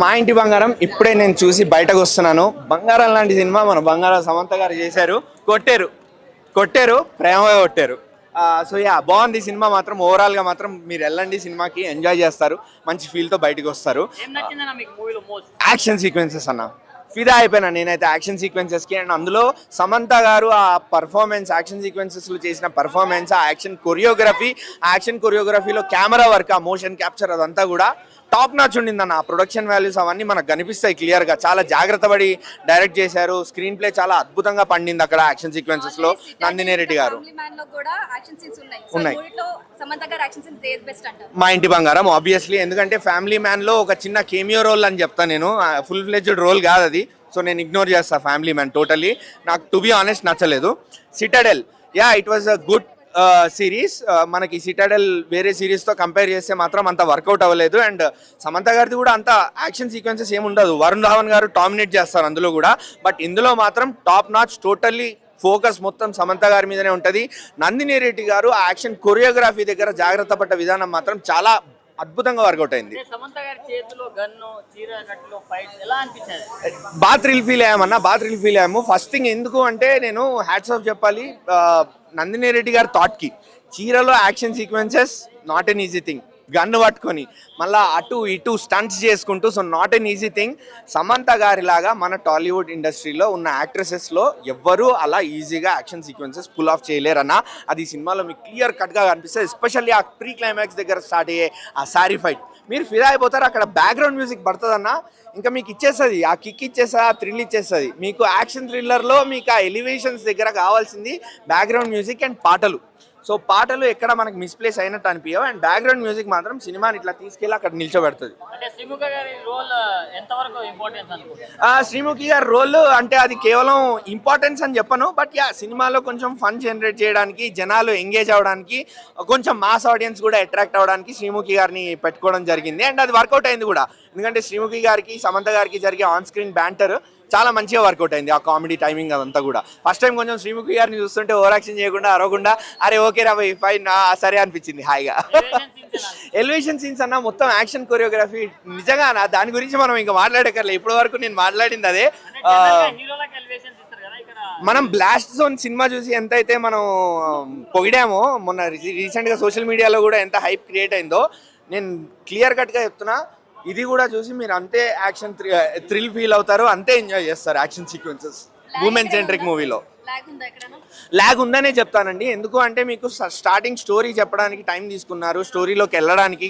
మా ఇంటి బంగారం ఇప్పుడే నేను చూసి బయటకు వస్తున్నాను. బంగారం లాంటి సినిమా మన బంగారం సమంత గారు చేశారు. కొట్టారు ప్రేమగా కొట్టారు. సో యా బాగుంది సినిమా. మాత్రం ఓవరాల్ గా మాత్రం మీరు వెళ్ళండి, సినిమాకి ఎంజాయ్ చేస్తారు, మంచి ఫీల్ తో బయటకు వస్తారు. యాక్షన్ సీక్వెన్సెస్ అన్న ఫిదా అయిపోయినా నేనైతే యాక్షన్ సీక్వెన్సెస్ కి. అండ్ అందులో సమంత గారు ఆ పర్ఫార్మెన్స్, యాక్షన్ సీక్వెన్సెస్ లో చేసిన పర్ఫార్మెన్స్, ఆ యాక్షన్ కొరియోగ్రఫీలో కెమెరా వర్క్, ఆ మోషన్ క్యాప్చర్ అదంతా కూడా టాప్ నాచ్ ఉండిందన్న. ఆ ప్రొడక్షన్ వాల్యూస్ అవన్నీ మనకు కనిపిస్తాయి క్లియర్ గా. చాలా జాగ్రత్త పడి డైరెక్ట్ చేశారు. స్క్రీన్ ప్లే చాలా అద్భుతంగా పండింది అక్కడ యాక్షన్ సీక్వెన్సెస్ లో. నందిని రెడ్డి గారు ఉన్నాయి. మా ఇంటి బంగారం ఆబ్వియస్లీ, ఎందుకంటే ఫ్యామిలీ మ్యాన్ లో ఒక చిన్న కేమియో రోల్ అని చెప్తా నేను. ఫుల్ ఫ్లెడ్జ్డ్ రోల్ కాదు అది. సో నేను ఇగ్నోర్ చేస్తా ఫ్యామిలీ మ్యాన్ టోటల్లీ. నాకు టు బి ఆనెస్ట్ నచ్చలేదు. Citadel it was a good series. మనకి సిటాడెల్ వేరే సిరీస్తో కంపేర్ చేస్తే మాత్రం అంత వర్కౌట్ అవ్వలేదు. అండ్ సమంత గారిది కూడా అంత యాక్షన్ సీక్వెన్సెస్ ఏమి ఉండదు. వరుణ్ ధావన్ గారు డామినేట్ చేస్తారు అందులో కూడా. బట్ ఇందులో మాత్రం టాప్ నాచ్, టోటల్లీ ఫోకస్ మొత్తం సమంత గారి మీదనే ఉంటుంది. నందిని రెడ్డి గారు ఆ యాక్షన్ కొరియోగ్రఫీ దగ్గర జాగ్రత్త పడ్డ విధానం మాత్రం చాలా అద్భుతంగా వర్కౌట్ అయింది. బాగా థ్రిల్ ఫీల్ అయ్యాము. ఫస్ట్ థింగ్ ఎందుకు అంటే నేను హ్యాట్స్ ఆఫ్ చెప్పాలి నందిని రెడ్డి గారి థాట్కి. చీరలో action sequences not an easy thing. Gun పట్టుకొని మళ్ళీ అటు ఇటు స్టంట్స్ చేసుకుంటూ, so not an easy thing. Samantha గారి లాగా మన టాలీవుడ్ ఇండస్ట్రీలో ఉన్న యాక్ట్రెసెస్లో ఎవ్వరూ అలా ఈజీగా యాక్షన్ సీక్వెన్సెస్ పుల్ ఆఫ్ చేయలేరన్న. అది సినిమాలో మీకు క్లియర్ కట్గా కనిపిస్తుంది. ఎస్పెషల్లీ ఆ ప్రీ క్లైమాక్స్ దగ్గర స్టార్ట్ అయ్యే ఆ శారీ ఫైట్ మీరు ఫిదా అయిపోతారు. అక్కడ బ్యాక్గ్రౌండ్ మ్యూజిక్ పడుతుందన్న, ఇంకా మీకు ఇచ్చేస్తుంది, ఆ కిక్ ఇచ్చేస్తుంది, ఆ థ్రిల్ ఇచ్చేస్తుంది మీకు. యాక్షన్ థ్రిల్లర్లో మీకు ఆ ఎలివేషన్స్ దగ్గర కావాల్సింది బ్యాక్గ్రౌండ్ మ్యూజిక్ అండ్ పాటలు. సో పాటలు ఎక్కడ మనకి మిస్ప్లేస్ అయినట్టు అనిపించవు. అండ్ బ్యాక్గ్రౌండ్ మ్యూజిక్ మాత్రం సినిమాని ఇట్లా తీసుకెళ్ళి అక్కడ నిల్చోబెడుతుంది. శ్రీముఖి గారి రోల్ అంటే అది కేవలం ఇంపార్టెన్స్ అని చెప్పను. బట్ సినిమాలో కొంచెం ఫన్ జనరేట్ చేయడానికి, జనాలు ఎంగేజ్ అవ్వడానికి, కొంచెం మాస్ ఆడియన్స్ కూడా అట్రాక్ట్ అవ్వడానికి శ్రీముఖి గారిని పెట్టుకోవడం జరిగింది. అండ్ అది వర్కౌట్ అయింది కూడా. ఎందుకంటే శ్రీముఖి గారికి, సమంత గారికి జరిగే ఆన్ స్క్రీన్ బ్యాంటర్ చాలా మంచిగా వర్కౌట్ అయింది. ఆ కామెడీ టైమింగ్ అదంతా కూడా. ఫస్ట్ టైం కొంచెం శ్రీముఖి గారిని చూస్తుంటే ఓవర్ యాక్షన్ చేయకుండా, అరవకుండా అరే ఓకే రా భయ్ ఫైన్ సరే అనిపించింది హాయిగా. ఎలివేషన్ సీన్స్ అన్న మొత్తం యాక్షన్ కొరియోగ్రఫీ నిజంగా దాని గురించి మనం ఇంకా మాట్లాడక్కర్లేదు. ఇప్పటి వరకు నేను మాట్లాడింది అదే. మనం బ్లాస్ట్ జోన్ సినిమా చూసి ఎంతైతే మనం పొగిడామో, మొన్న రీసెంట్గా సోషల్ మీడియాలో కూడా ఎంత హైప్ క్రియేట్ అయిందో, నేను క్లియర్ కట్గా చెప్తున్నా ఇది కూడా చూసి మీరు అంతే యాక్షన్ థ్రిల్ ఫీల్ అవుతారు, అంతే ఎంజాయ్ చేస్తారు. యాక్షన్ సీక్వెన్సెస్ ఉమెన్ సెంట్రిక్ మూవీలో లాగ్ ఉందనే చెప్తానండి. ఎందుకు అంటే మీకు స్టార్టింగ్ స్టోరీ చెప్పడానికి టైం తీసుకున్నారు, స్టోరీలోకి వెళ్ళడానికి